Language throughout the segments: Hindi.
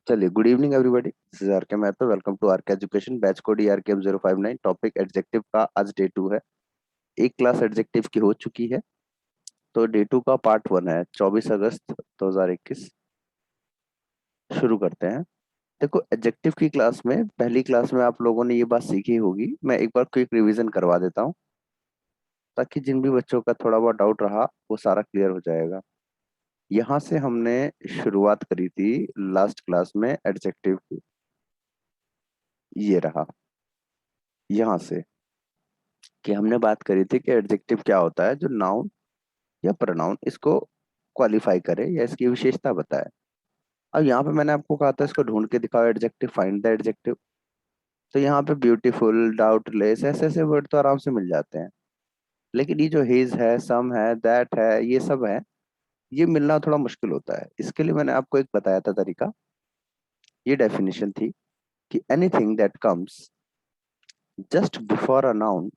चलिए, good evening everybody, this is R K Mahato. Welcome to R K education batch code ERKM059। Topic adjective का आज डे 2 है। एक क्लास एडजेक्टिव की हो चुकी है, तो डे 2 का पार्ट 1 है। 24 अगस्त 2021 शुरू करते हैं। देखो, एडजेक्टिव की क्लास में, पहली क्लास में आप लोगों ने ये बात सीखी होगी। मैं एक बार क्विक रिवीजन करवा देता हूँ, ताकि जिन भी बच्चों का थोड़ा बहुत डाउट रहा वो सारा क्लियर हो जाएगा। यहाँ से हमने शुरुआत करी थी लास्ट क्लास में एडजेक्टिव की। ये रहा यहाँ से कि हमने बात करी थी कि एडजेक्टिव क्या होता है, जो नाउन या प्रोनाउन इसको क्वालिफाई करे या इसकी विशेषता बताए। अब यहाँ पे मैंने आपको कहा था इसको ढूंढ के दिखाओ, एडजेक्टिव, फाइंड द एडजेक्टिव। तो यहाँ पे ब्यूटीफुल, डाउटलेस, ऐसे ऐसे वर्ड तो आराम से मिल जाते हैं। लेकिन ये जो हिज है, सम है, दैट है, ये सब है, ये मिलना थोड़ा मुश्किल होता है। इसके लिए मैंने आपको एक बताया था तरीका। ये डेफिनेशन थी कि anything that comes just before a noun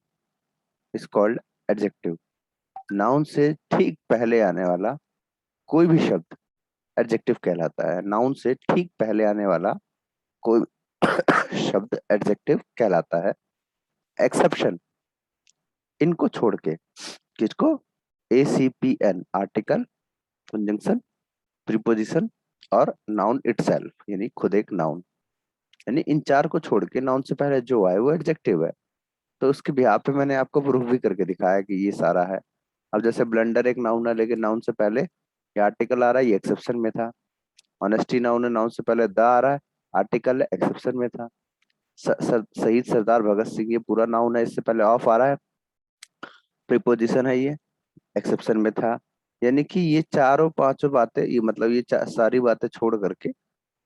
is called adjective. Noun से ठीक पहले आने वाला कोई भी शब्द एडजेक्टिव कहलाता है। नाउन से ठीक पहले आने वाला कोई शब्द एडजेक्टिव कहलाता है। एक्सेप्शन, इनको छोड़ के। किसको? ACPN, आर्टिकल, कंजंक्शन, प्रीपोजिशन और नाउन इटसेल्फ, यानी खुद एक नाउन। यानी इन चार को छोड़ के नाउन से पहले जो आए वो एडजेक्टिव है। तो उसके बिहाफ पे मैंने आपको प्रूफ भी करके दिखाया कि ये सारा है। अब जैसे ब्लंडर एक नाउन है, लेकिन नाउन से पहले ये आर्टिकल आ रहा है, ये एक्सेप्शन में था। ऑनेस्टी नाउन है, नाउन से पहले द आ रहा है, आर्टिकल है, एक्सेप्शन में था। शहीद सरदार भगत सिंह, ये पूरा नाउन है, इससे पहले ऑफ आ रहा है, प्रीपोजिशन है, ये एक्सेप्शन में था। यानी कि ये चारों पांचों बातें, ये मतलब ये सारी बातें छोड़ करके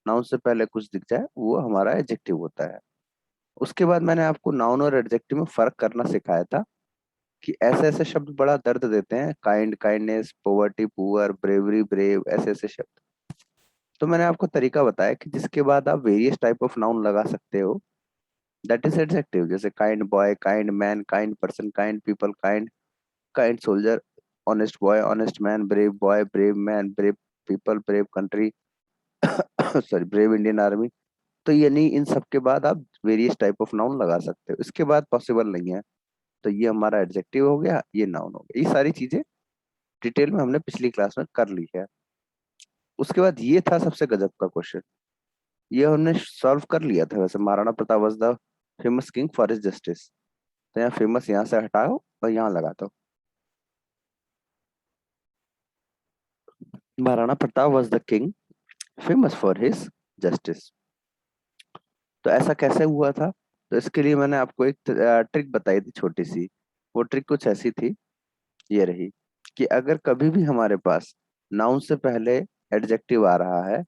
नाउन से पहले कुछ दिख जाए वो हमारा एडजेक्टिव होता है। उसके बाद मैंने आपको नाउन और एडजेक्टिव में फर्क करना सिखाया था कि ऐसे ऐसे शब्द बड़ा दर्द देते हैं। Kind, kindness, poverty, poor, bravery, brave, ऐसे ऐसे शब्द। तो मैंने आपको तरीका बताया कि जिसके बाद आप वेरियस टाइप ऑफ नाउन लगा सकते हो, दैट इज एडजेक्टिव। जैसे kind boy, kind man, kind person, kind people, kind, kind soldier, honest boy, honest man, brave boy, brave man, brave people, brave country, sorry, brave Indian army. तो यानी इन सब के बाद आप वेरियस टाइप ऑफ नाउन लगा सकते हो, इसके बाद पॉसिबल नहीं है। तो ये हमारा एडजेक्टिव हो गया, ये नाउन हो गया। ये सारी चीजें डिटेल में हमने पिछली क्लास में कर ली है। उसके बाद ये था सबसे गजब का क्वेश्चन, ये हमने सॉल्व कर लिया था। वैसे Maharana Pratap was the famous king for his justice. तो यहाँ फेमस यहाँ से हटाओ और यहाँ लगा दो। Maharana Pratap was the king famous for his justice. तो ऐसा कैसे हुआ था? तो इसके लिए मैंने आपको एक ट्रिक बताई थी, छोटी सी। वो ट्रिक कुछ ऐसी थी, ये रही कि अगर कभी भी हमारे पास नाउन से पहले एडजेक्टिव आ रहा है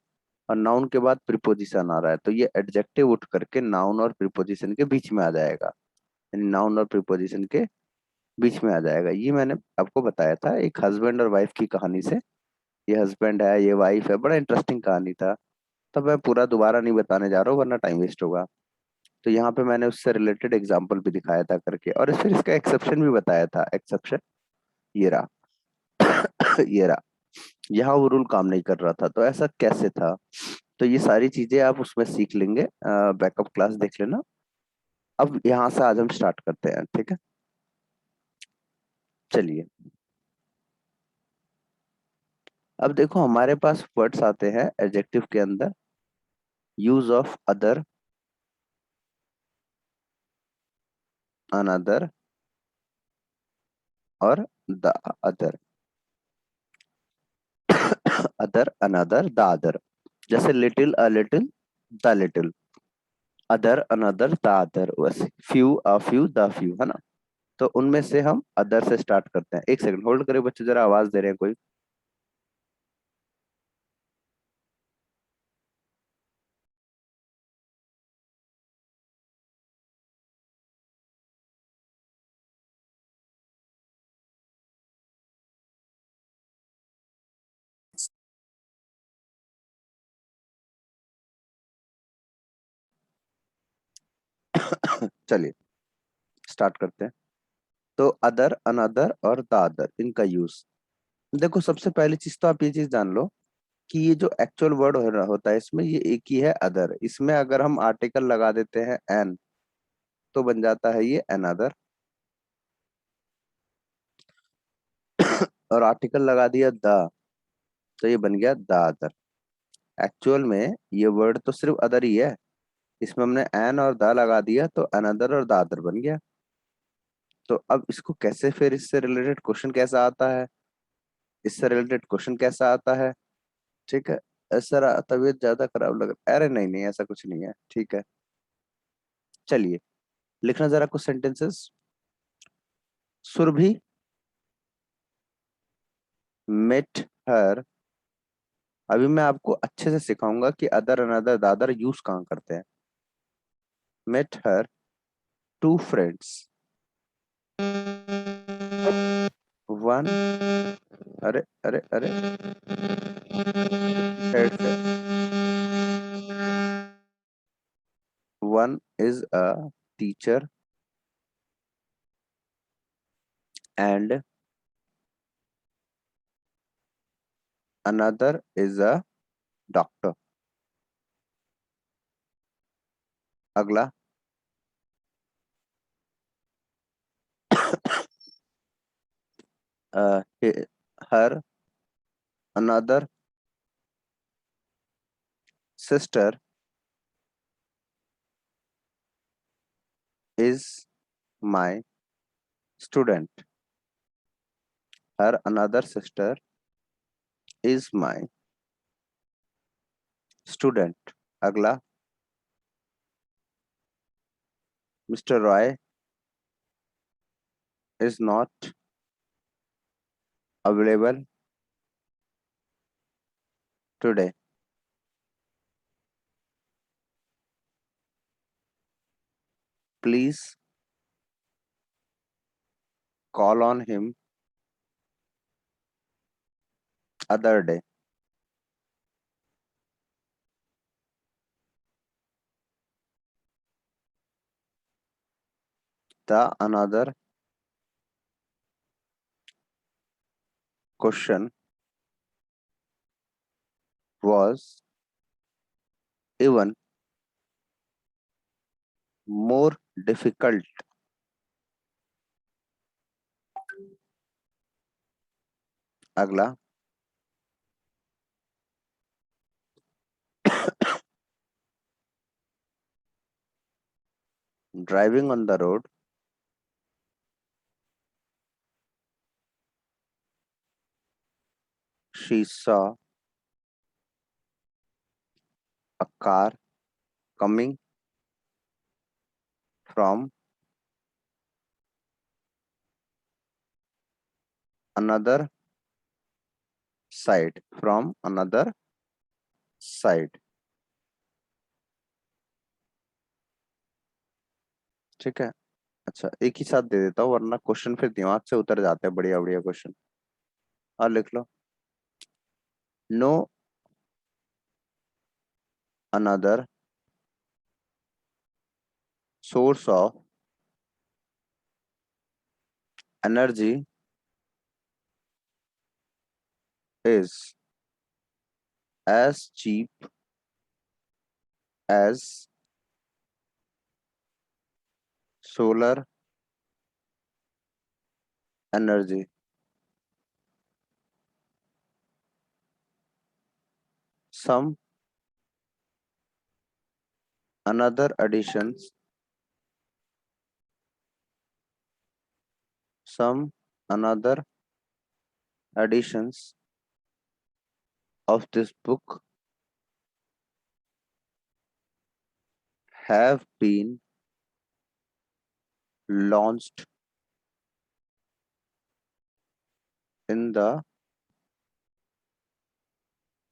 और नाउन के बाद प्रीपोजिशन आ रहा है, तो ये एडजेक्टिव उठ करके नाउन और प्रीपोजिशन के बीच में आ जाएगा। यानी नाउन और प्रीपोजिशन के बीच में आ जाएगा। ये मैंने आपको बताया था एक हस्बैंड और वाइफ की कहानी से। ये हस्बैंड है, ये वाइफ है, बड़ा इंटरेस्टिंग कहानी था। तब मैं पूरा दोबारा नहीं बताने जा रहा हूँ, वरना टाइम वेस्ट होगा। तो यहाँ पे मैंने उससे रिलेटेड एग्जाम्पल भी दिखाया था करके, और फिर इसका एक्सेप्शन भी बताया था। एक्सेप्शन ये रहा। ये रहा। यहाँ वो रूल काम नहीं कर रहा था, तो ऐसा कैसे था? तो ये सारी चीजें आप उसमें सीख लेंगे, बैकअप क्लास देख लेना। अब यहाँ से आज हम स्टार्ट करते हैं, ठीक है? चलिए, अब देखो हमारे पास वर्ड्स आते हैं एडजेक्टिव के अंदर। यूज ऑफ अदर, अनदर और the other. Other, another, the other. जैसे little, a little, the little, other, another, the other. वैसे few, a few, the few, है ना? तो उनमें से हम अदर से स्टार्ट करते हैं। एक सेकंड होल्ड करें बच्चे, जरा आवाज दे रहे हैं कोई। चलिए, स्टार्ट करते हैं। तो अदर, अनदर और द अदर, इनका यूज। देखो, सबसे पहली चीज तो आप ये चीज जान लो कि ये जो एक्चुअल वर्ड होता है इसमें ये एक ही है अदर। इसमें अगर हम आर्टिकल लगा देते हैं एन तो बन जाता है ये अनदर, और आर्टिकल लगा दिया द तो ये बन गया द अदर। एक्चुअल में ये वर्ड तो सिर्फ अदर ही है, इसमें हमने एन और द लगा दिया तो अनदर और द अदर बन गया। तो अब इसको कैसे, फिर इससे रिलेटेड क्वेश्चन कैसा आता है, इससे रिलेटेड क्वेश्चन कैसा आता है? ठीक है। सर तबीयत ज्यादा खराब लग रहा है, अरे नहीं नहीं ऐसा कुछ नहीं है, ठीक है। चलिए लिखना जरा कुछ सेंटेंसेस। सुरभि मेट हर, अभी मैं आपको अच्छे से सिखाऊंगा कि अदर अनदर दादर यूज कहाँ करते हैं। Met her two friends, one, अरे अरे अरे साइड से, one is a teacher and another is a doctor. अगला her another sister is my student, her another sister is my student. अगला mister Roy is not available today, please call on him other day. The another question was even more difficult. अगला driving on the road, she saw a car coming from another side, from another side। ठीक है। अच्छा एक ही साथ दे देता हूँ वरना क्वेश्चन फिर दिमाग से उतर जाते हैं, बढ़िया बढ़िया क्वेश्चन। और लिख लो, no another source of energy is as cheap as solar energy. some another additions, some another editions of this book have been launched in the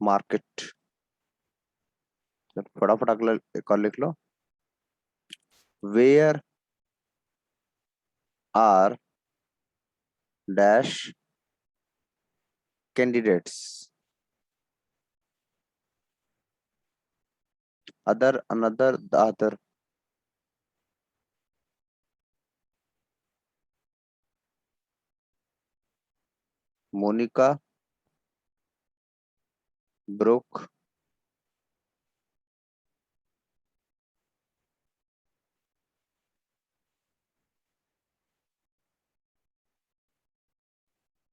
market। फटाफट अगला एक और लिख लो, where are dash candidates, other another the other. Monica broke,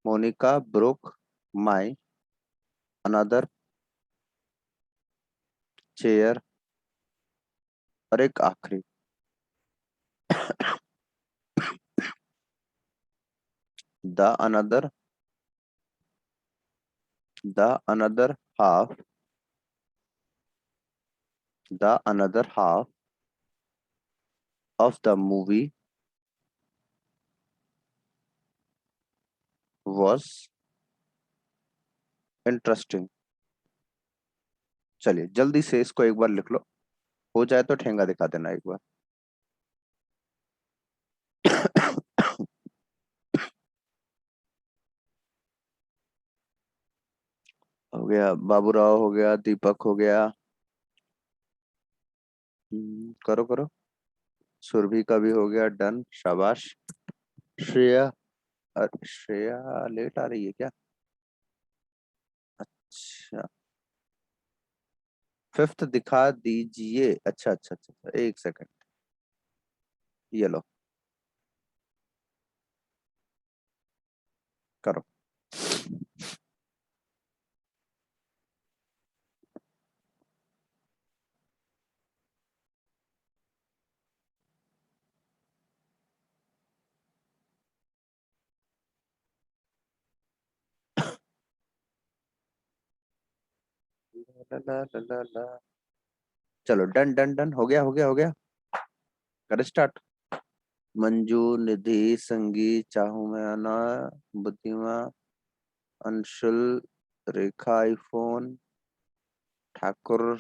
Monica broke my another chair, और एक आखिरी, the another, the half, the another half of the movie was interesting. चलिए जल्दी से इसको एक बार लिख लो, हो जाए तो ठेंगा दिखा देना एक बार। हो गया, बाबूराव हो गया, दीपक हो गया। करो करो। सुरभि का भी हो गया, डन, शाबाश। श्रेया, अरे श्रेया लेट आ रही है क्या? अच्छा, फिफ्थ दिखा दीजिए। अच्छा अच्छा अच्छा अच्छा, एक सेकंड, ये लो, करो। ला ला ला ला ला। चलो डन डन डन, हो गया हो गया हो गया। कर स्टार्ट। मंजू, निधि, संगीत, चाहूं मैं आना, बुद्धिमा, अंशुल, रेखा, आईफोन, ठाकुर।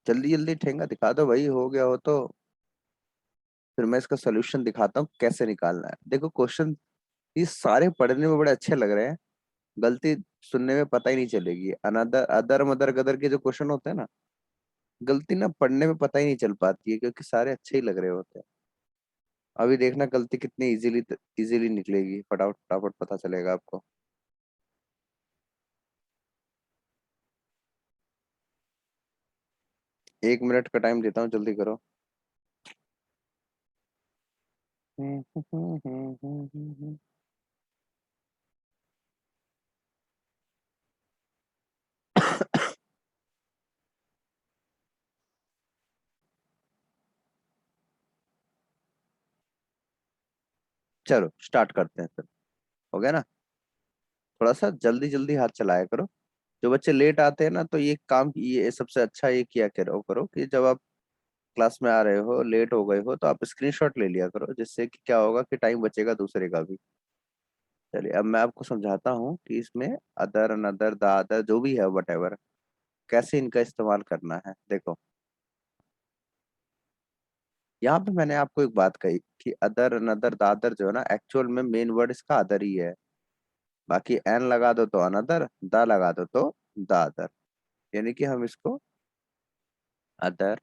जल्दी जल्दी ठेंगा दिखा दो भाई, हो गया हो तो फिर मैं इसका सोल्यूशन दिखाता हूँ कैसे निकालना है। देखो क्वेश्चन ये सारे पढ़ने में बड़े अच्छे लग रहे हैं, गलती सुनने में पता ही नहीं चलेगी। अनदर, अदर, मदर, गदर के जो क्वेश्चन होते हैं ना, गलती ना पढ़ने में पता ही नहीं चल पाती है, क्योंकि सारे अच्छे ही लग रहे होते हैं। अभी देखना गलती कितनी इजीली इजीली निकलेगी, फटाफट फटाफट पता चलेगा आपको। 1 मिनट का टाइम देता हूँ, जल्दी करो। चलो स्टार्ट करते हैं फिर। हो गया ना? थोड़ा सा जल्दी जल्दी हाथ चलाया करो। जो बच्चे लेट आते हैं ना, तो ये काम, ये सबसे अच्छा ये किया करो करो कि जब आप क्लास में आ रहे हो, लेट हो गए हो, तो आप स्क्रीनशॉट ले लिया करो, जिससे कि क्या होगा कि टाइम बचेगा दूसरे का भी। चलिए अब मैं आपको समझाता हूँ कि इसमें अदर, अनदर, द अदर जो भी है वट एवर, कैसे इनका इस्तेमाल करना है। देखो यहाँ पे मैंने आपको एक बात कही कि अदर, अनदर, दादर जो है ना, एक्चुअल में मेन वर्ड इसका अदर ही है। बाकी एन लगा दो तो अनदर, द लगा दो तो दादर। यानी कि हम इसको अदर,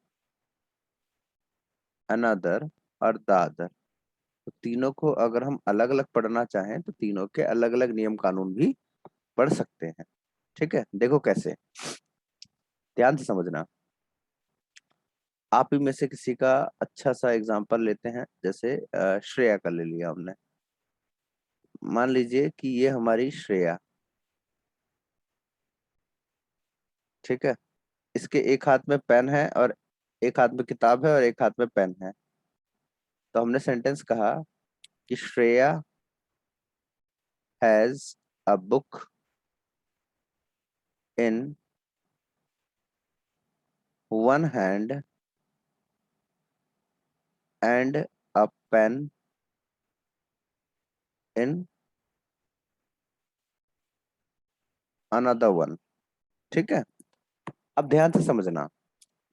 अनदर और दादर, तो तीनों को अगर हम अलग अलग पढ़ना चाहें तो तीनों के अलग अलग नियम कानून भी पढ़ सकते हैं। ठीक है, देखो कैसे, ध्यान से समझना। आप ही में से किसी का अच्छा सा एग्जांपल लेते हैं, जैसे श्रेया का ले लिया हमने। मान लीजिए कि ये हमारी श्रेया, ठीक है। इसके एक हाथ में पेन है और एक हाथ में किताब है और एक हाथ में पेन है। तो हमने सेंटेंस कहा कि Shreya has a book in one hand and a pain in another one. ठीक है, अब ध्यान से समझना।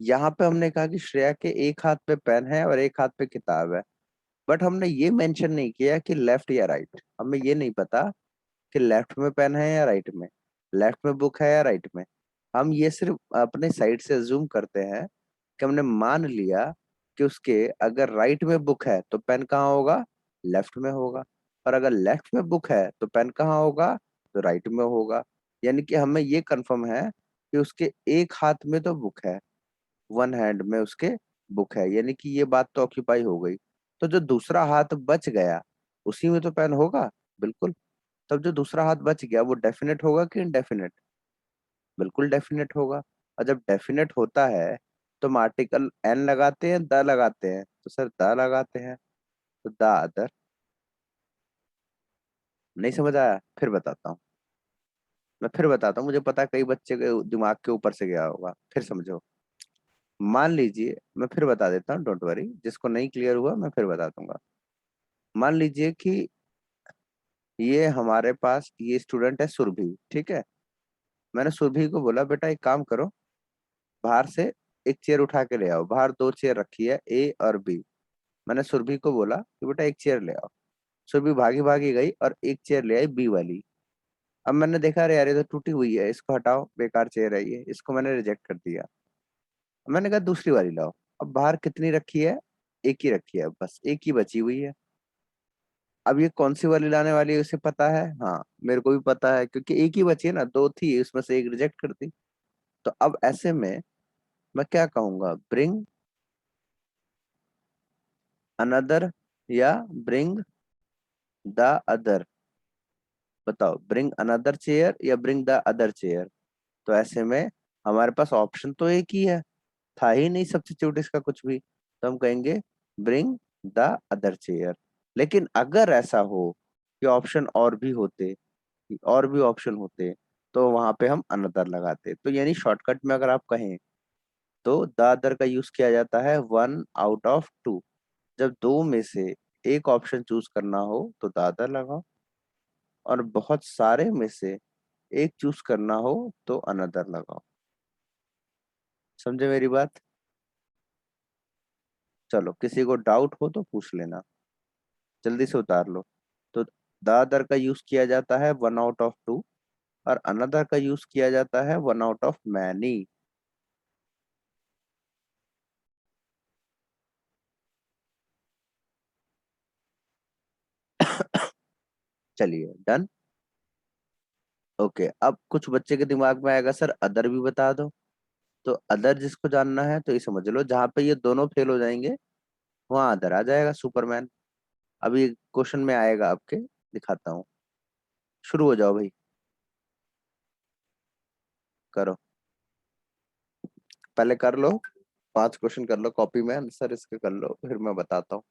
यहाँ पे हमने कहा कि श्रेया के एक हाथ पे पेन है और एक हाथ पे किताब है, बट हमने ये मेंशन नहीं किया कि लेफ्ट या राइट। हमें ये नहीं पता कि लेफ्ट में पेन है या राइट में, लेफ्ट में बुक है या राइट में। हम ये सिर्फ अपने साइड से अज्यूम करते हैं कि हमने मान लिया कि उसके अगर राइट में बुक है तो पेन कहाँ होगा, लेफ्ट में होगा। और अगर लेफ्ट में बुक है तो पेन कहाँ होगा, तो राइट में होगा। यानी कि हमें ये कंफर्म है कि उसके एक हाथ में तो बुक है, वन हैंड में उसके बुक है, यानी कि ये बात तो ऑक्यूपाई हो गई। तो जो दूसरा हाथ बच गया उसी में तो पेन होगा, बिल्कुल। तब जो दूसरा हाथ बच गया वो डेफिनेट होगा कि इनडेफिनेट, बिल्कुल डेफिनेट होगा। और जब डेफिनेट होता है तो हम आर्टिकल एन लगाते हैं, द लगाते हैं, तो सर द लगाते हैं, तो द अदर। नहीं समझ आया, फिर बताता हूँ। मैं फिर बताता हूँ, मुझे पता है कई बच्चे के दिमाग के ऊपर से गया होगा, फिर समझो। मान लीजिए, मैं फिर बता देता हूँ, डोंट वरी, जिसको नहीं क्लियर हुआ मैं फिर बता दूंगा। मान लीजिए कि ये हमारे पास ये स्टूडेंट है सुरभि, ठीक है। मैंने सुरभि को बोला बेटा एक काम करो, बाहर से एक चेयर उठा के ले आओ। बाहर दो चेयर रखी है, ए और बी। मैंने सुरभि को बोला कि बेटा एक चेयर ले आओ। सुरभि भागी भागी गई और एक चेयर ले आई, बी वाली। अब मैंने देखा अरे यार ये तो टूटी हुई है, इसको हटाओ, बेकार चेयर है ये, इसको मैंने रिजेक्ट कर दिया। मैंने कहा दूसरी वाली लाओ। अब बाहर कितनी रखी है, एक ही रखी है, बस एक ही बची हुई है। अब ये कौन सी वाली लाने वाली है उसे पता है, हाँ मेरे को भी पता है, क्योंकि एक ही बची है ना, दो थी उसमें से एक रिजेक्ट कर दी। तो अब ऐसे में मैं क्या कहूंगा, ब्रिंग अनदर या ब्रिंग द अदर। बताओ, ब्रिंग अनदर चेयर या ब्रिंग द अदर चेयर। तो ऐसे में हमारे पास ऑप्शन तो एक ही है, था ही नहीं सब्स्टिट्यूट इसका कुछ भी, तो हम कहेंगे ब्रिंग द अदर चेयर। लेकिन अगर ऐसा हो कि ऑप्शन और भी होते, और भी ऑप्शन होते, तो वहां पे हम अनदर लगाते। तो यानी शॉर्टकट में अगर आप कहें तो द अदर का यूज किया जाता है 1 आउट ऑफ 2। जब दो में से एक ऑप्शन चूज करना हो तो द अदर लगाओ, और बहुत सारे में से एक चूज करना हो तो अनदर लगाओ। समझे मेरी बात? चलो किसी को डाउट हो तो पूछ लेना, जल्दी से उतार लो। तो द अदर का यूज किया जाता है 1 आउट ऑफ 2, और अनदर का यूज किया जाता है 1 आउट ऑफ मैनी। चलिए डन। ओके, अब कुछ बच्चे के दिमाग में आएगा सर अदर भी बता दो। तो अदर जिसको जानना है तो ये समझ लो, जहां पे ये दोनों फेल हो जाएंगे वहां अदर आ जाएगा, सुपरमैन। अभी क्वेश्चन में आएगा आपके, दिखाता हूँ। शुरू हो जाओ भाई, करो, पहले कर लो। 5 क्वेश्चन कर लो कॉपी में, आंसर इसके कर लो, फिर मैं बताता हूँ।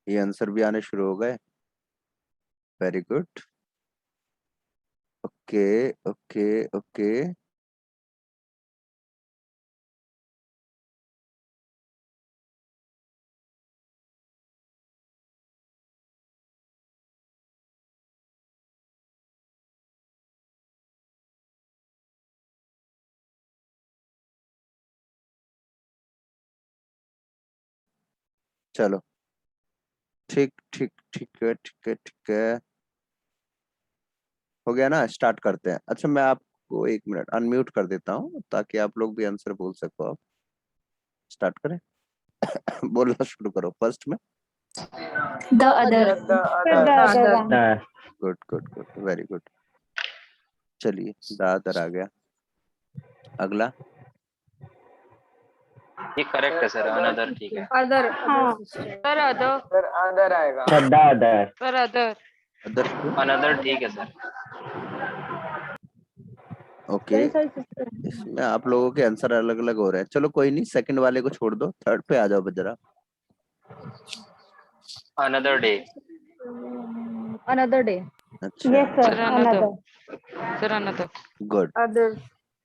ये आंसर भी आने शुरू हो गए, very good. Okay okay okay. चलो ठीक ठीक ठीक है ठीक है ठीक है, हो गया ना, स्टार्ट करते हैं। अच्छा मैं आपको 1 मिनट अनम्यूट कर देता हूँ ताकि आप लोग भी आंसर बोल सको। आप स्टार्ट करें। बोलना शुरू करो फर्स्ट में। The other. The other one. Good good good, very good. चलिए दादर आ गया। अगला ये करेक्ट है सर, अनदर ठीक है। अदर हाँ सर अदर सर अदर आएगा। The other sir other other क्यों? अनदर ठीक है सर। ओके, इसमें आप लोगों के आंसर अलग अलग हो रहे हैं। चलो कोई नहीं, सेकंड वाले को छोड़ दो, थर्ड पे आ जाओ जरा। Another day. अनदर डे अच्छा, yes sir sir another another sir another good, other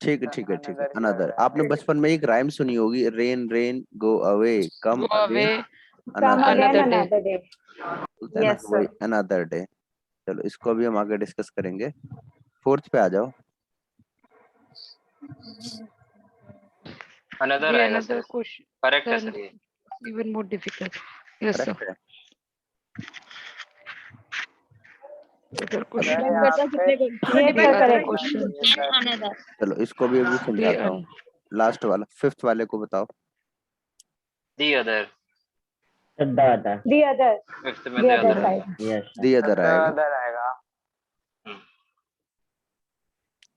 ठीक है ठीक है ठीक है। अनदर ही अनदर, होगा। आपने बचपन में एक राइम सुनी होगी, रेन रेन गो अवे कम go away again come another again Another day. Another day बोलते हैं ना, यस वही सर अनदर डे। चलो इसको अभी हम आगे डिस्कस करेंगे। फोर्थ पे आ जाओ। अनदर ये आएगा another सर, question करेक्ट है sir सर ये। even more difficult yes sir correct है। other सर question यहाँ पे ये the sir other correct question sir चलो इसको भी अभी the समझाता हूँ। लास्ट वाला, फिफ्थ वाले को बताओ। The other, the other the other fifth में the the other other. Side yes the other आएगा, अदर आएगा।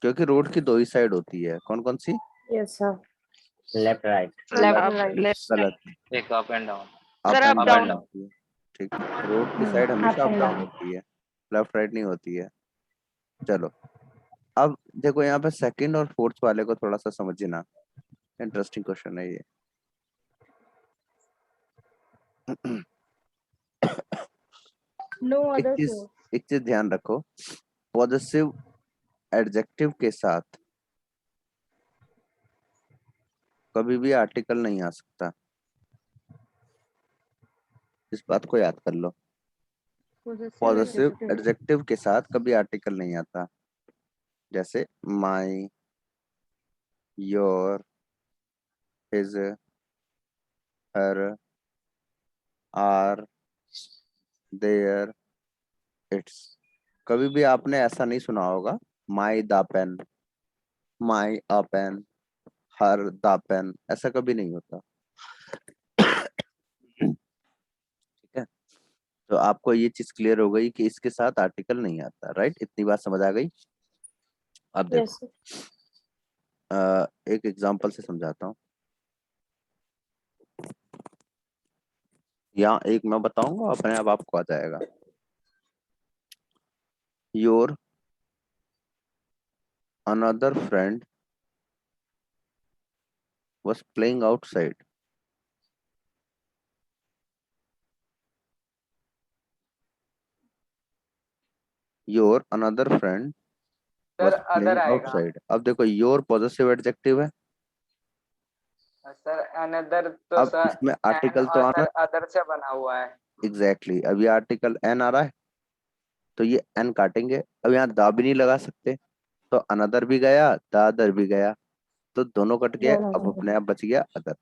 क्योंकि रोड की दो ही साइड होती है। कौन कौन सी? Yes sir left right left गलत, एक up and down. Up Sir, and up, down down. होती है। ठीक है, रोड की साइड अप हमेशा अप एंड डाउन डाउन होती है, लेफ्ट राइट नहीं होती है। चलो अब देखो यहाँ पे सेकंड और फोर्थ वाले को थोड़ा सा समझना, इंटरेस्टिंग क्वेश्चन है ये। नो एक अदर चीज एक चीज ध्यान रखो, पॉजिटिव एडजेक्टिव के साथ कभी भी आर्टिकल नहीं आ सकता, इस बात को याद कर लो। पॉजिटिव एडजेक्टिव के साथ कभी आर्टिकल नहीं आता, जैसे my, your, his, her, our, their, its. कभी भी आपने ऐसा नहीं सुना होगा, my the pen, my a pen, her the pen, ऐसा कभी नहीं होता। ठीक है, तो आपको ये चीज क्लियर हो गई कि इसके साथ आर्टिकल नहीं आता, राइट? इतनी बात समझ आ गई। अब देखो एक एग्जांपल से समझाता हूँ, या एक मैं बताऊंगा, अपने आप आपको आ जाएगा। Your another friend was playing outside. Your another friend was sir other playing आएगा। outside. अब देखो your possessive adjective है, सर अनदर तो अब सर इसमें एन आर्टिकल तो और आना। सर अदर से बना हुआ है। एग्जैक्टली, अब ये आर्टिकल एन आ रहा है, तो ये एन काटेंगे। अब यहाँ दा भी नहीं लगा सकते, तो अनदर भी गया, द अदर भी गया, तो दोनों कट गए। अब अपने आप बच गया अदर।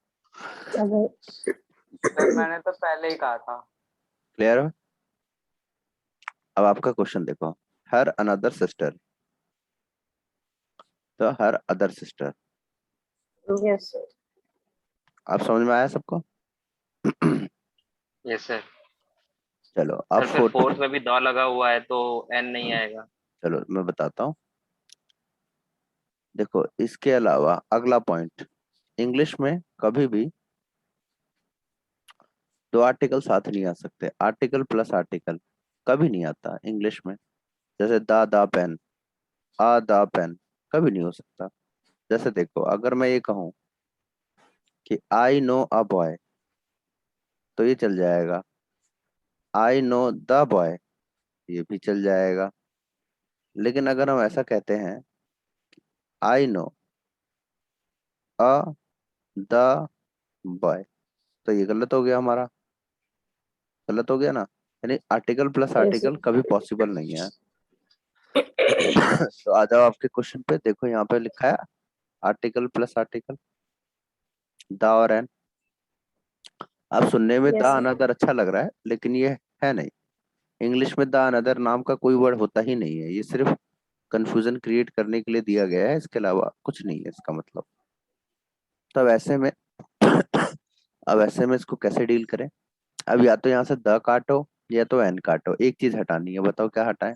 सर मैंने तो पहले ही कहा था। क्लियर है? अब आपका क्वेश्चन देखो, हर अनदर सिस्टर, तो हर अदर सिस्टर। यस आप समझ में आया सबको? Yes sir. चलो अब सर फिर फोर्थ में भी द लगा हुआ है तो एन नहीं आएगा। चलो मैं बताता हूँ। देखो इसके अलावा अगला पॉइंट, इंग्लिश में कभी भी दो आर्टिकल साथ नहीं आ सकते, आर्टिकल प्लस आर्टिकल कभी नहीं आता इंग्लिश में। जैसे दा पेन, आ दा पेन, कभी नहीं हो सकता। जैसे देखो, अगर मैं ये कहूं कि आई नो अ बॉय, तो ये चल जाएगा। आई नो द बॉय, ये भी चल जाएगा। लेकिन अगर हम ऐसा कहते हैं, I know a the boy, तो ये गलत हो गया हमारा, गलत हो गया ना। यानी आर्टिकल प्लस आर्टिकल कभी पॉसिबल नहीं है। तो आ जाओ आपके क्वेश्चन पे, देखो यहाँ पे लिखा है आर्टिकल प्लस आर्टिकल, द और एन। अब सुनने में द अनदर अच्छा लग रहा है, लेकिन ये है नहीं। इंग्लिश में द अनदर नाम का कोई वर्ड होता ही नहीं है, ये सिर्फ कंफ्यूजन क्रिएट करने के लिए दिया गया है, इसके अलावा कुछ नहीं है इसका मतलब। तो ऐसे में अब ऐसे में इसको कैसे डील करें? अब या तो यहाँ से द काटो या तो एन काटो, एक चीज हटानी है, बताओ क्या हटाएं?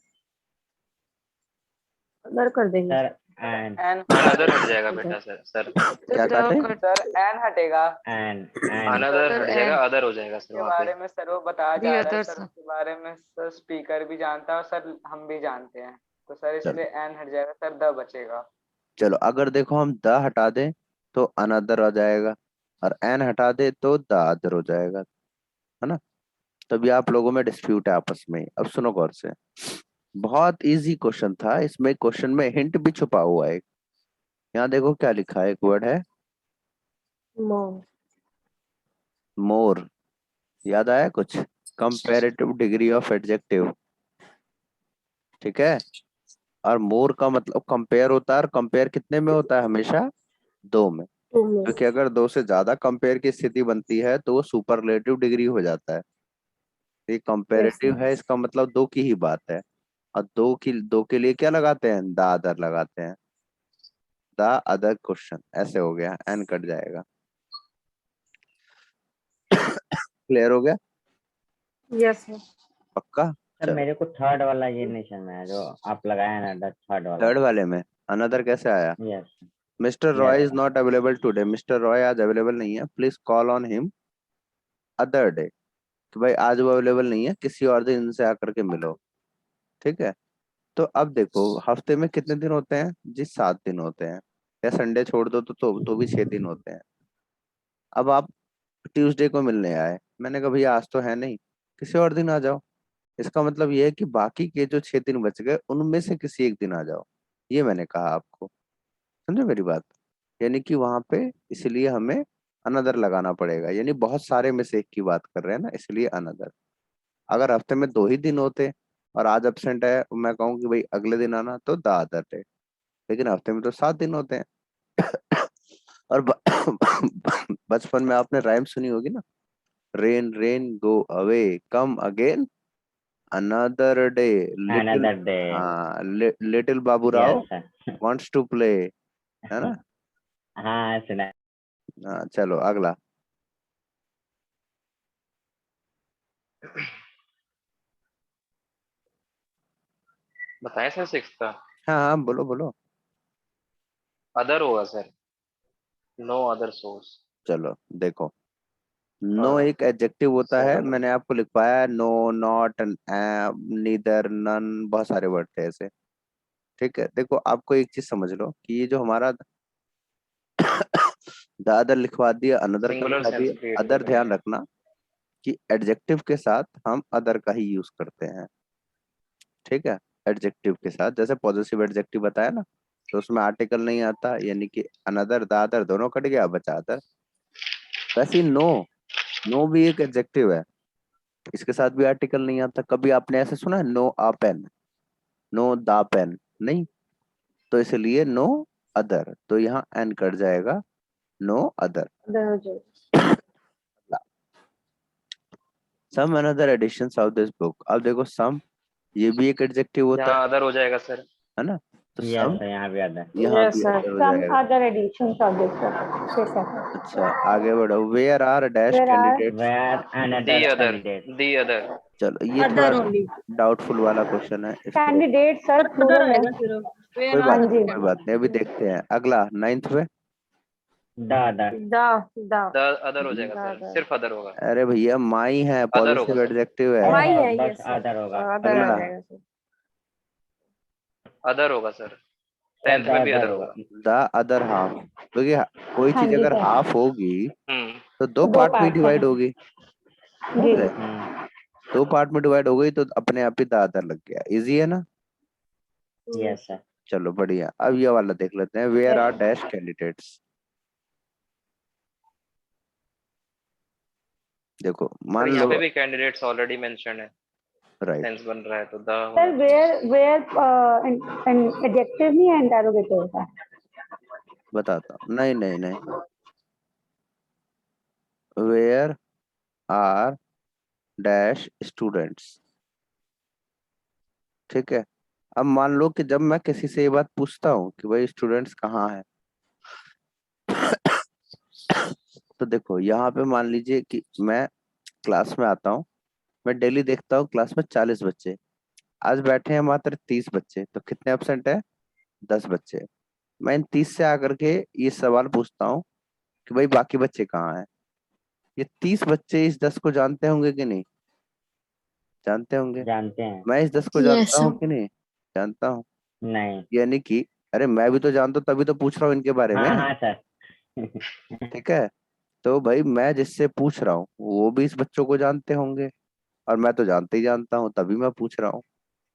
अदर कर देंगे And एन अनदर हट जाएगा बेटा सर क्या the काटे? cut- सर एन हटेगा and अनदर Sir, हट जाएगा, and अदर हो जाएगा सर के वहाँ पे। बारे में सर वो बताया the जा रहा है others. सर, उसके बारे में सर स्पीकर भी जानता है और सर हम भी जानते हैं, तो सर इसलिए एन हट जाएगा सर, द बचेगा। चलो अगर देखो हम द हटा दें तो अनदर आ जाएगा, और एन हटा दे तो द अदर हो जाएगा, है ना? तभी आप लोगों में डिस्प्यूट है आपस में। अब सुनो गौर से, बहुत इजी क्वेश्चन था, इसमें क्वेश्चन में हिंट भी छुपा हुआ है। यहाँ देखो क्या लिखा है, एक वर्ड है more. मोर। याद आया कुछ? कंपैरेटिव डिग्री ऑफ एडजेक्टिव, ठीक है? और मोर का मतलब कंपेयर होता है, और कंपेयर कितने में होता है? हमेशा दो में। Two more. क्योंकि अगर दो से ज्यादा कंपेयर की स्थिति बनती है तो वो सुपरलेटिव डिग्री हो जाता है। ये कंपेरेटिव है, इसका मतलब दो की ही बात है। और दो के लिए क्या लगाते हैं? द अदर लगाते हैं। द अदर क्वेश्चन, ऐसे हो गया, एन कट जाएगा। क्लियर हो गया? Yes, sir. पक्का? सर चलो मेरे को थर्ड वाला ये नहीं समझ में आया जो आप लगाया ना, थर्ड वाला। थर्ड वाले में अनदर कैसे आया? Yes. Mister Roy is not available today. Mister Roy आज अवेलेबल नहीं है, please call on him other day. तो भाई आज वो अवेलेबल नहीं है, किसी और दिन इनसे आकर के मिलो, ठीक है? तो अब देखो हफ्ते में कितने दिन होते हैं जी? 7 दिन होते हैं, या संडे छोड़ दो तो भी 6 दिन होते हैं। अब आप ट्यूसडे को मिलने आए, मैंने कहा भैया आज तो है नहीं, किसी और दिन आ जाओ। इसका मतलब ये है कि बाकी के जो 6 दिन बच गए उनमें से किसी एक दिन आ जाओ, ये मैंने कहा आपको। समझे मेरी बात? यानी कि वहां पे इसलिए हमें अनदर लगाना पड़ेगा, यानी बहुत सारे में से एक की बात कर रहे हैं ना, इसलिए अनदर। अगर हफ्ते में 2 ही दिन होते और आज एब्सेंट है, मैं कहूँ कि भाई अगले दिन आना, तो द अदर डे। लेकिन हफ्ते में तो 7 दिन होते हैं। और बचपन में आपने राइम सुनी होगी ना, rain rain go away come again another day, little, Another day. हाँ little Babu Rao Yes, sir. Wants to play, है ना? हाँ सुना है। हाँ चलो अगला। बताएं सर सिक्स का। हाँ हाँ बोलो बोलो। अदर होगा सर, नो अदर सोर्स। चलो देखो, नो एक एडजेक्टिव होता है, मैंने आपको लिखवाया नो, नॉट, नीदर, नन, बहुत सारे वर्ड थे ऐसे, ठीक है? देखो आपको एक चीज समझ लो कि ये जो हमारा द अदर लिखवा दिया, अनदर का सिंगुलर लिखवा सेंस दिया, क्रिएट अदर कर ध्यान रहे हैं। रखना कि एडजेक्टिव के साथ हम अदर का ही यूज करते हैं, ठीक है? एडजेक्टिव के साथ, जैसे पॉजिटिव एडजेक्टिव बताया ना, तो उसमें आर्टिकल नहीं आता, यानी कि अनदर द अदर दोनों कट गया, बचा अदर। वैसे ही नो, नो भी एक एडजेक्टिव है, इसके साथ भी आर्टिकल नहीं आता। कभी आपने ऐसे सुना है no a pen, no the pen? नहीं। तो इसलिए नो अदर, तो यहाँ एन कट जाएगा, no other. The some another editions of this book. अब देखो सम, ये भी एक एडजेक्टिव होता यहाँ अदर हो जाएगा सर। है ना? तो यस सम सर, यहाँ भी आता है। यहाँ Yes, भी sir. अदर हो Some जाएगा। other editions of this book. Yes, sir. अच्छा आगे बढ़ो। Where are dash There are candidates. Where the another other, candidate. The other. चलो ये other थोड़ा only. डाउटफुल वाला क्वेश्चन है, इसको Candidates, sir, plural है. कोई बात हाँ नहीं, जी. कोई बात नहीं, अभी देखते हैं। अगला 9th पे, the other. The. The other हो जाएगा The सर, other. सिर्फ अदर होगा। अरे भैया माई है, अदर होगा पॉजिटिव सर, एडजेक्टिव है। Why है? बस Yes, sir. अदर होगा। Other अगला। आ जाएगा sir. अदर होगा सर, सर 10th द में भी अदर अदर होगा। होगा। द अदर हाफ, क्योंकि कोई हाँ चीज जी अगर सर. हाफ होगी हम्म। तो दो दो पार्ट में पार्ट डिवाइड है. होगी, जी. समझे? दो पार्ट में डिवाइड हो गई तो अपने आप ही द अदर लग गया। इजी है ना? Yes sir. चलो बढ़िया। अब ये वाला देख लेते हैं, वेयर आर डैश कैंडिडेट्स। देखो सर मान यहाँ लो, पे भी कैंडिडेट्स ऑलरेडी मेंशन है, राइट, टेंस बन रहा है तो द सर होना चाहिए। where adjective नहीं है, interrogative का. बताता हूँ। नहीं नहीं नहीं, वेयर आर डैश स्टूडेंट्स, ठीक है? अब मान लो कि जब मैं किसी से ये बात पूछता हूँ कि भाई स्टूडेंट्स कहाँ है, तो देखो यहाँ पे मान लीजिए कि मैं क्लास में आता हूँ, मैं डेली देखता हूँ क्लास में 40 बच्चे, आज बैठे हैं मात्र 30 बच्चे, तो कितने एब्सेंट है? 10 बच्चे। मैं इन 30 से आकर के ये सवाल पूछता हूँ कि भाई बाकी बच्चे कहाँ हैं। ये 30 बच्चे इस 10 को जानते होंगे कि नहीं? जानते होंगे। जानते हैं। मैं इस 10 को Yes, जानता sir. हूँ कि नहीं? जानता हूँ। नहीं। यानी कि अरे मैं भी तो जानता हूँ, तभी तो पूछ रहा हूँ इनके बारे हाँ में। हाँ सर। ठीक है, तो भाई मैं जिससे पूछ रहा हूँ वो भी इस बच्चों को जानते होंगे, और मैं तो जानते ही जानता हूँ, तभी मैं पूछ रहा हूँ।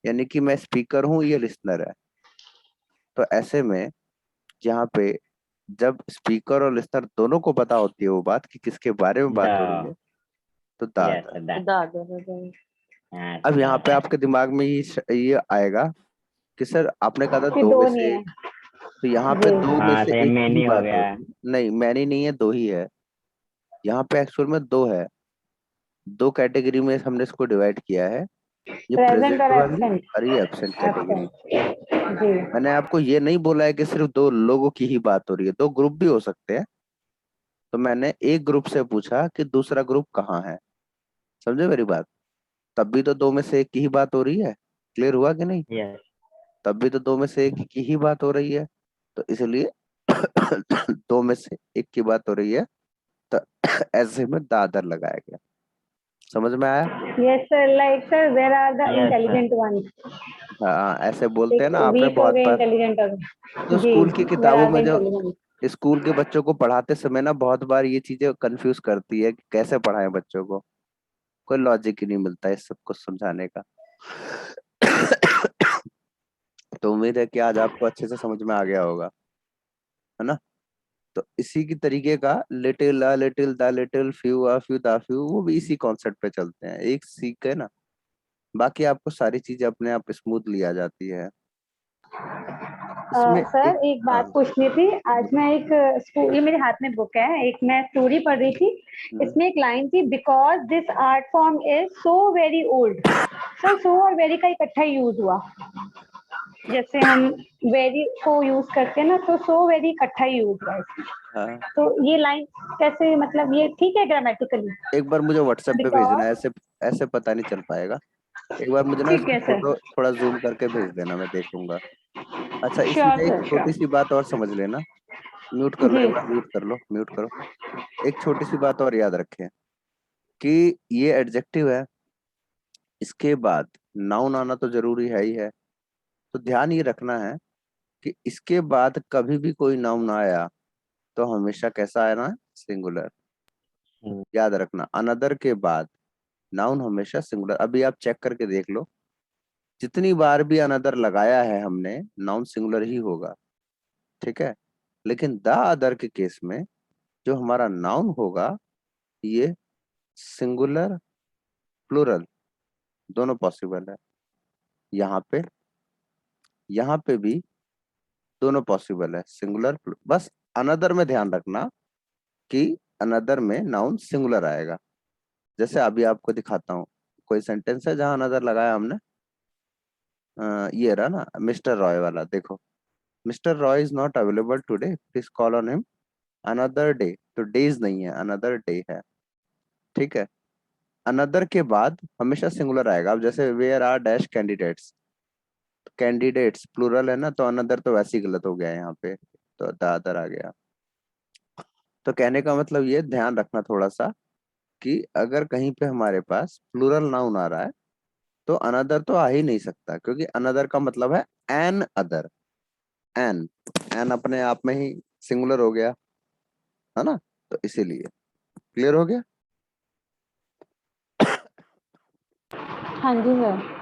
यानी कि मैं स्पीकर हूँ, ये लिसनर है। तो ऐसे में यहाँ पे जब स्पीकर और लिसनर दोनों को पता होती है वो बात कि किसके बारे में बात हो रही है, द तो यस दादा। दैट। दादा. हाँ अब यहाँ पे दादा। आपके दिमाग में ये आएगा कि सर आपने कहा था कि दो दो में नहीं से है। एक, तो यहाँ पे जी। दो में हाँ से तो ये एक की ही मैनी हो बात हो गया। रही है। नहीं, मैनी नहीं है, दो ही है। यहाँ पे एक्चुअल में दो है। दो कैटेगरी में हमने इसको डिवाइड किया है, ये प्रेजेंट प्रेजेंट और वाली एब्सेंट। और ये एब्सेंट कैटेगरी। एब्सेंट जी। मैंने आपको ये नहीं बोला है कि सिर्फ दो लोगों की ही बात हो रही है, दो ग्रुप भी हो सकते हैं। तो मैंने एक ग्रुप से पूछा कि दूसरा ग्रुप कहाँ है। समझे मेरी बात? तब भी तो दो में से एक की ही बात हो रही है। क्लियर हुआ कि नहीं? यस। तब भी तो दो में से एक की ही बात हो रही है, तो इसलिए दो में से एक की बात हो रही है, तो ऐसे में दादर लगाया गया। समझ में आया? Yes sir, like sir where are the yes sir. Intelligent ones. हाँ, ऐसे बोलते हैं ना, आपने वीक हो बहुत गए, बार इंटेलिजेंट हो गए। तो जी। स्कूल की वेयर किताबों आर द में जो इंटेलिजेंट। स्कूल के बच्चों को पढ़ाते समय ना बहुत बार ये चीजें कंफ्यूज करती है कि कैसे पढ़ाएं बच्चों को। कोई लॉजिक ही नहीं मिलता है इस सब कुछ समझाने का। तो उम्मीद है कि आज आपको अच्छे से समझ में आ गया होगा, है ना? तो इसी की तरीके का little a little the little few a few the few, वो भी इसी कॉन्सेप्ट पे चलते हैं, एक सीख है ना। बाकी आपको सारी चीजें अपने आप स्मूथली आ जाती है इसमें। एक सर एक हाँ, बात पूछनी थी। आज मैं एक स्कूल, ये मेरे हाथ में बुक है, एक मैं स्टोरी पढ़ रही थी। हम्म, इसमें एक लाइन थी, because this art form is so very old. Sir so और वेरी का इकट्ठा यूज हुआ। जैसे हम वेरी को यूज करते हैं ना, तो सो वेरी इकट्ठा यूज हुआ इसमें। हाँ, तो ये लाइन कैसे, मतलब ये ठीक है ग्रामेटिकली? एक बार मुझे व्हाट्सएप पे भेजना बिकॉज है, ऐसे ऐसे पता नहीं चल पाएगा। एक बार मुझे ना ठीक इसकी है सर। फोटो थोड़ा जूम करके भेज देना, मैं देख लूंगा। अच्छा, श्योर इसमें एक सर, छोटी श्योर। सी बात और समझ लेना। म्यूट कर लो, जी। एक बार म्यूट कर लो, म्यूट करो। एक छोटी सी बात और याद रखें कि ये एडजेक्टिव है, इसके बाद नाउन आना तो जरूरी है ही है। तो ध्यान ये रखना है कि इसके बाद कभी भी कोई नाउन आया तो हमेशा कैसा आना है? सिंगुलर। याद रखना, अनदर के बाद नाउन हमेशा सिंगुलर। अभी आप चेक करके देख लो, जितनी बार भी अनदर लगाया है हमने, नाउन सिंगुलर ही होगा। ठीक है, लेकिन द अदर के केस में जो हमारा नाउन होगा, ये सिंगुलर प्लूरल दोनों पॉसिबल है। यहाँ पे यहाँ पे भी दोनों पॉसिबल है, सिंगुलर। बस अनदर में ध्यान रखना कि अनदर में नाउन सिंगुलर आएगा। जैसे अभी आपको दिखाता हूँ, कोई सेंटेंस है जहां अनदर लगाया हमने। ये रहा ना, मिस्टर रॉय वाला, देखो। Mister Roy is not available today, please call on him another day. तो डेज नहीं है, अनदर डे है। ठीक है, अनदर के बाद हमेशा सिंगुलर आएगा। अब जैसे where are dash candidates, candidates plural है ना, तो अनदर तो वैसे ही गलत हो गया है यहाँ पे, तो द अदर आ गया। तो कहने का मतलब ये ध्यान रखना थोड़ा सा कि अगर कहीं पे हमारे पास प्लूरल नाउन आ रहा है तो अनदर तो आ ही नहीं सकता, क्योंकि अनदर का मतलब है एन अदर। एन एन अपने आप में ही सिंगुलर हो गया, है ना? तो इसीलिए क्लियर हो गया। हाँ जी सर।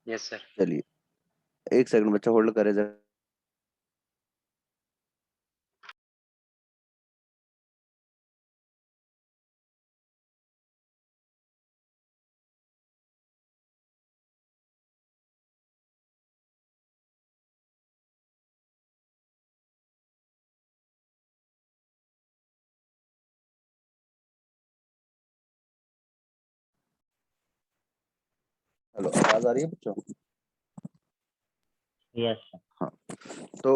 Yes sir. चलिए, एक सेकंड बच्चा होल्ड करे जरा। हेलो, आवाज आ रही है बच्चों? यस। हाँ, तो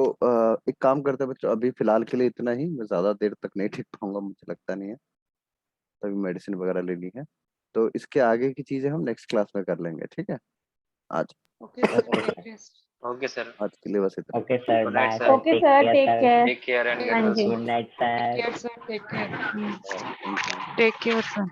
एक काम करते हैं बच्चों, अभी फिलहाल के लिए इतना ही। मैं ज्यादा देर तक नहीं टिक पाऊंगा, मुझे लगता नहीं है, तभी मेडिसिन वगैरह लेनी है। तो इसके आगे की चीजें हम नेक्स्ट क्लास में कर लेंगे, ठीक है? आज Okay, sir. Okay Take sir. rest. Okay sir, आज के लिए बस इतना। Okay sir, Good night, bye sir. Sir, okay sir, take care. Take care and हाँ गेट जी। Good night sir. Take care, sir. Take care. Thank you. Take care, sir.